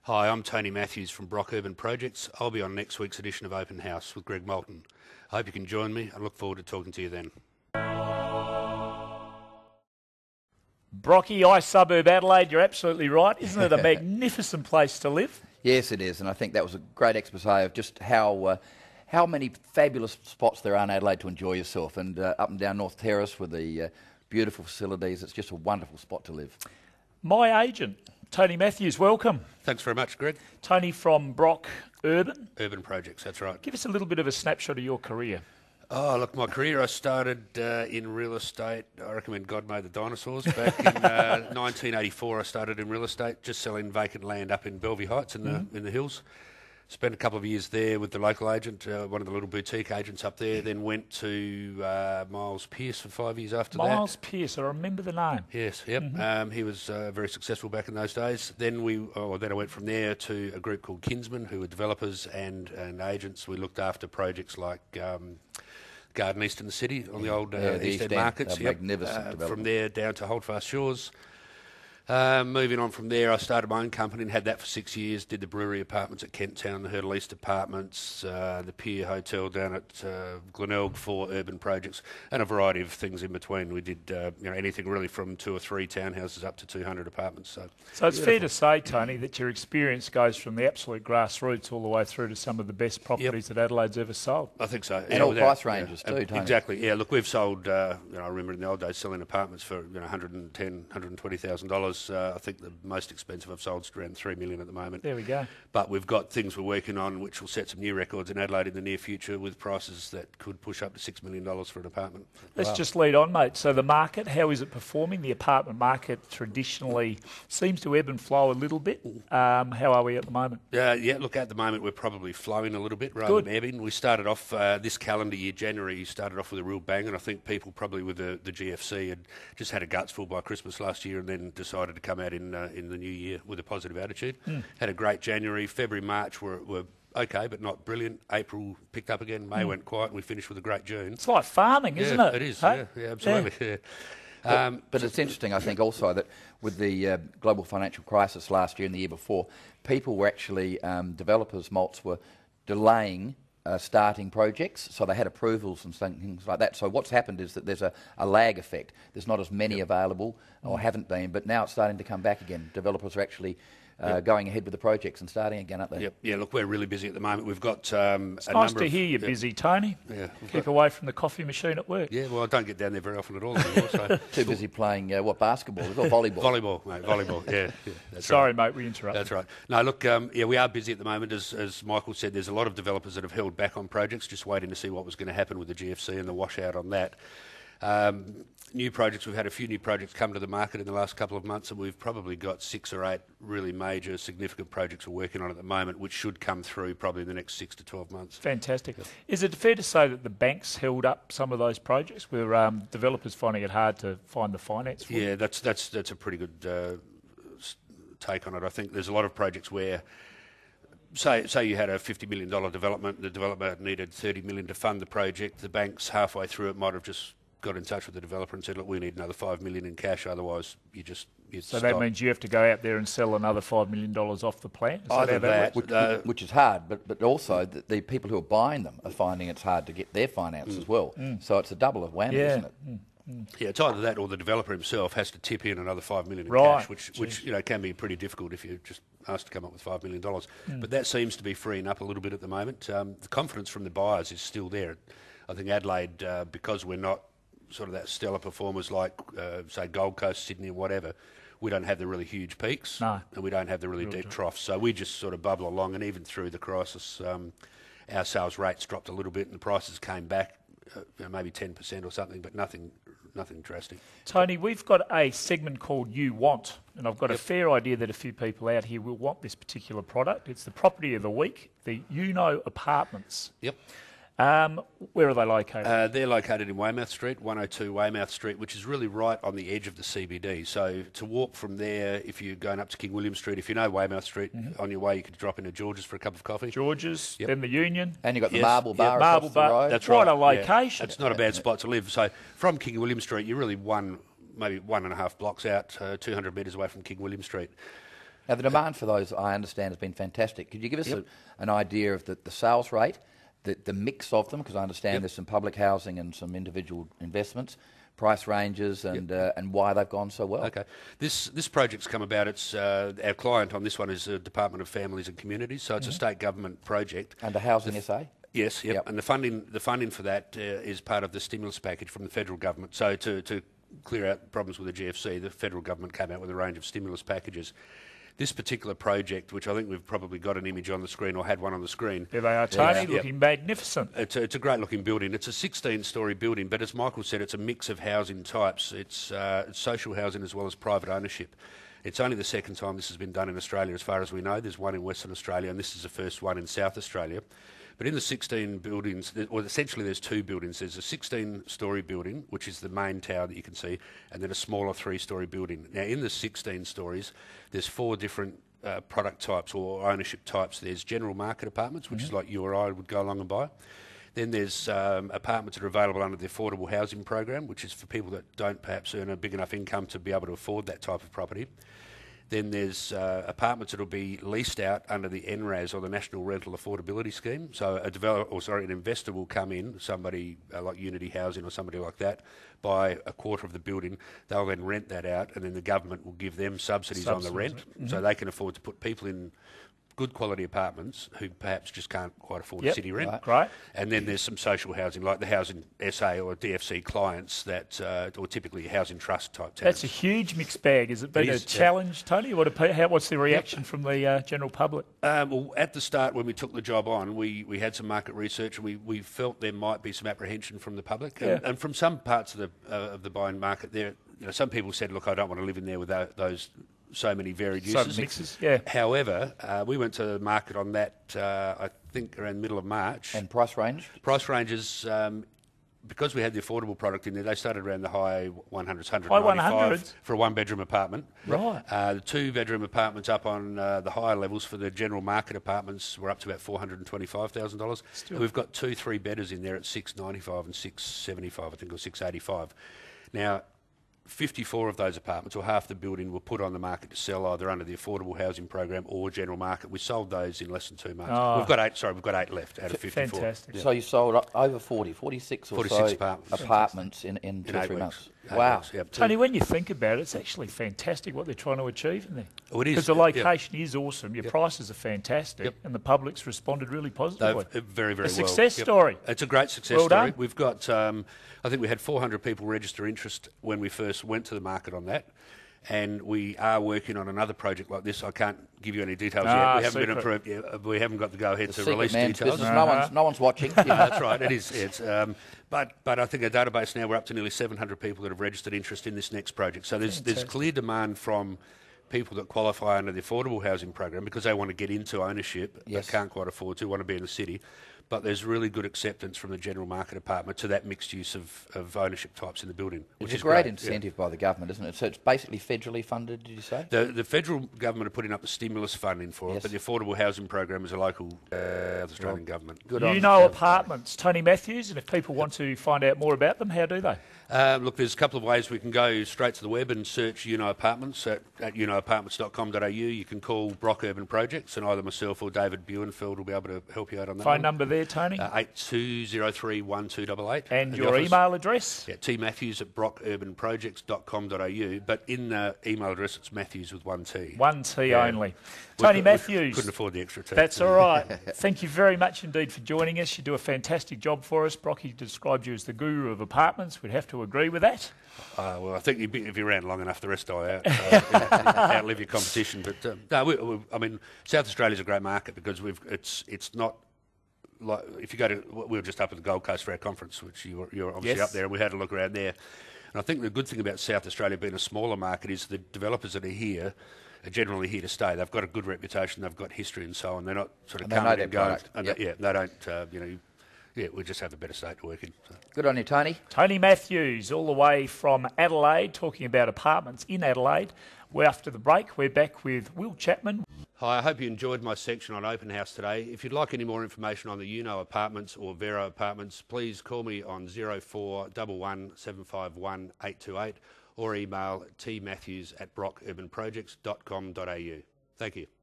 Hi, I'm Tony Mathews from Brock Urban Projects. I'll be on next week's edition of Open House with Greg Moulton. I hope you can join me. I look forward to talking to you then. Brocky, suburb Adelaide, you're absolutely right. Isn't it a magnificent place to live? Yes, it is, and I think that was a great expose of just how many fabulous spots there are in Adelaide to enjoy yourself, and up and down North Terrace with the beautiful facilities. It's just a wonderful spot to live. My agent, Tony Mathews, welcome. Thanks very much, Greg. Tony from Brock Urban. Urban Projects, that's right. Give us a little bit of a snapshot of your career. Oh, look, my career, I started in real estate. I reckon when God made the dinosaurs. Back in 1984, I started in real estate, just selling vacant land up in Bellevue Heights in the hills. Spent a couple of years there with the local agent, one of the little boutique agents up there. Then went to Miles Pearce for 5 years after that. Miles Pearce, I remember the name. Yes, yep. He was very successful back in those days. Then I went from there to a group called Kinsman, who were developers and agents. We looked after projects like Garden East in the city on the old East End markets. Magnificent from there down to Holdfast Shores. Moving on from there, I started my own company and had that for 6 years. Did the brewery apartments at Kent Town, the Hurdle East apartments, the Pier Hotel down at Glenelg for urban projects, and a variety of things in between. We did anything really from 2 or 3 townhouses up to 200 apartments. So it's fair to say, Tony, that your experience goes from the absolute grassroots all the way through to some of the best properties that Adelaide's ever sold. I think so. And all price ranges too, Tony. Exactly. Yeah. Look, we've sold. I remember in the old days selling apartments for $110,000, $120,000. I think the most expensive I've sold is around $3 million at the moment. There we go. But we've got things we're working on which will set some new records in Adelaide in the near future with prices that could push up to $6 million for an apartment. Let's just lead on, mate. So the market, how is it performing? The apartment market traditionally seems to ebb and flow a little bit. How are we at the moment? Look, at the moment we're probably flowing a little bit rather than ebbing. We started off this calendar year, January, started off with a real bang, and I think people probably with the GFC had just had a guts full by Christmas last year and then decided to come out in the new year with a positive attitude. Had a great January. February, March were okay, but not brilliant. April picked up again. May went quiet, and we finished with a great June. It's like farming, isn't it? It is. Hey? Yeah, absolutely. Yeah. But it's interesting, I think, also that with the global financial crisis last year and the year before, people were actually, developers, malts, were delaying starting projects, so they had approvals and things like that. So what's happened is that there's a lag effect. There's not as many available, or haven't been, but now it's starting to come back again. Developers are actually going ahead with the projects and starting again, aren't they? Yep. Yeah, look, we're really busy at the moment. We've got it's nice to hear you're busy, Tony. Yeah. Keep away from the coffee machine at work. Yeah, well, I don't get down there very often at all anymore. So. Too busy playing, basketball or volleyball? Volleyball, mate, volleyball, yeah. That's Sorry, right. mate, we interrupted. That's right. No, look, we are busy at the moment. As Michael said, there's a lot of developers that have held back on projects, just waiting to see what was going to happen with the GFC and the washout on that. New projects, we've had a few new projects come to the market in the last couple of months, and we've probably got 6 or 8 really major, significant projects we're working on at the moment, which should come through probably in the next 6 to 12 months. Fantastic. Yep. Is it fair to say that the banks held up some of those projects? Were developers finding it hard to find the finance for Yeah, that's a pretty good take on it. I think there's a lot of projects where Say you had a $50 million development, the developer needed $30 million to fund the project. The banks halfway through it might have just got in touch with the developer and said, look, we need another $5 million in cash, otherwise you'd So stop. that means you have to go out there and sell another $5 million off the plan? Either that, which is hard, but also the people who are buying them are finding it's hard to get their finance as well. So it's a double of whammy, isn't it? Yeah, it's either that or the developer himself has to tip in another $5 million in cash, which can be pretty difficult if you're just asked to come up with $5 million. But that seems to be freeing up a little bit at the moment. The confidence from the buyers is still there. I think Adelaide, because we're not sort of that stellar performers like, say, Gold Coast, Sydney, or whatever, we don't have the really huge peaks, and we don't have the really deep troughs. So we just sort of bubble along, and even through the crisis, our sales rates dropped a little bit, and the prices came back, maybe 10% or something, but nothing drastic. Tony, we've got a segment called You Want, and I've got a fair idea that a few people out here will want this particular product. It's the property of the week, the Apartments. Yep. Where are they located? They're located in Weymouth Street, 102 Weymouth Street, which is really right on the edge of the CBD. So to walk from there, if you're going up to King William Street, if you know Weymouth Street, on your way you could drop into George's for a cup of coffee. George's, then the Union. And you've got the Marble Bar Marble across Bar. the road. That's Quite right. a location. It's not a bad spot to live. So from King William Street, you're really maybe 1.5 blocks out, 200 metres away from King William Street. Now, the demand for those, I understand, has been fantastic. Could you give us an idea of the sales rate, the mix of them, because I understand there's some public housing and some individual investments, price ranges, and why they've gone so well? Okay. This project's come about. It's our client on this one is the Department of Families and Communities, so it's a state government project. Under Housing SA? Yes, and the funding for that is part of the stimulus package from the federal government. So to clear out problems with the GFC, the federal government came out with a range of stimulus packages. This particular project, which I think we've probably got an image on the screen or had one on the screen. There they are, Tony, looking magnificent. It's a great looking building. It's a 16-storey building, but as Michael said, it's a mix of housing types. It's social housing as well as private ownership. It's only the second time this has been done in Australia as far as we know. There's one in Western Australia and this is the first one in South Australia. But in the 16 buildings, well, essentially there's two buildings. There's a 16-storey building, which is the main tower that you can see, and then a smaller 3-storey building. Now, in the 16 storeys, there's 4 different product types or ownership types. There's general market apartments, which is like you or I would go along and buy. Then there's apartments that are available under the affordable housing program, which is for people that don't perhaps earn a big enough income to be able to afford that type of property. Then there's apartments that will be leased out under the NRAS or the National Rental Affordability Scheme. So an investor will come in, somebody like Unity Housing or somebody like that, buy a quarter of the building. They'll then rent that out, and then the government will give them subsidies on the rent, so they can afford to put people in good quality apartments who perhaps just can't quite afford a city rent. Right. And then there's some social housing, like the Housing SA or DFC clients that, or typically housing trust type tenants. That's a huge mixed bag. Has it been a challenge, Tony? What's the reaction from the general public? Well, at the start when we took the job on, we had some market research and we felt there might be some apprehension from the public and from some parts of the buying market there. Some people said, look, I don't want to live in there with those so many varied uses. Mixes, However, we went to the market on that, I think, around the middle of March. And price range? Price ranges, because we had the affordable product in there, they started around the high 100s, 195 High 100s? for a one-bedroom apartment. Right. The two-bedroom apartments up on the higher levels for the general market apartments were up to about $425,000. And we've got 2 3-bedders in there at $695 and $675, I think, or $685. Now, 54 of those apartments, or half the building, were put on the market to sell either under the affordable housing program or general market. We sold those in less than 2 months. Oh. We've got 8 left out of 54. Fantastic. Yeah. So you sold over 46 or 46 so apartments in 2 or 3 months. Wow. Tony, when you think about it, it's actually fantastic what they're trying to achieve in there. Oh, it is. Because the location is awesome, your prices are fantastic, and the public's responded really positively. Very, very well. A success story. It's a great success story. Done. We've got, I think we had 400 people register interest when we first went to the market on that. And we are working on another project like this. I can't give you any details yet. We haven't been approved yet. We haven't got the go-ahead to release details. No one's watching. That's right. It is. It's, but I think our database now, we're up to nearly 700 people that have registered interest in this next project. So there's clear demand from people that qualify under the affordable housing program because they want to get into ownership, but can't quite afford to, want to be in the city. But there's really good acceptance from the general market apartment to that mixed use of ownership types in the building. Which It's is a great incentive by the government, isn't it? So it's basically federally funded, did you say? The federal government are putting up the stimulus funding for it, but the affordable housing program is a local Australian government. Apartments, Tony Mathews, and if people want to find out more about them, how do they? Look, there's a couple of ways. We can go straight to the web and search Apartments at unoapartments.com.au. You can call Brock Urban Projects, and either myself or David Buenfeld will be able to help you out on that. Phone number there, Tony? 8203 And your email address? Yeah, tmatthews at brockurbanprojects.com.au. But in the email address, it's Mathews with 1 T. 1 T only. Tony Mathews. Couldn't afford the extra T. That's all right. Thank you very much indeed for joining us. You do a fantastic job for us. Brocky described you as the guru of apartments. We'd have to agree with that. Well, I think if you're around long enough, the rest die out. Outlive your competition. But I mean, South Australia's a great market because it's not like if you go to. We were just up at the Gold Coast for our conference, which you're obviously up there, and we had a look around there. And I think the good thing about South Australia being a smaller market is the developers that are here are generally here to stay. They've got a good reputation, they've got history and so on. They're not sort of coming and going. They don't. We just have a better state to work in. So. Good on you, Tony. Tony Mathews, all the way from Adelaide, talking about apartments in Adelaide. We're after the break. We're back with Will Chapman. Hi, I hope you enjoyed my section on Open House today. If you'd like any more information on the Apartments or Vero Apartments, please call me on 0411 751 828 or email tmatthews@brockurbanprojects.com.au. Thank you.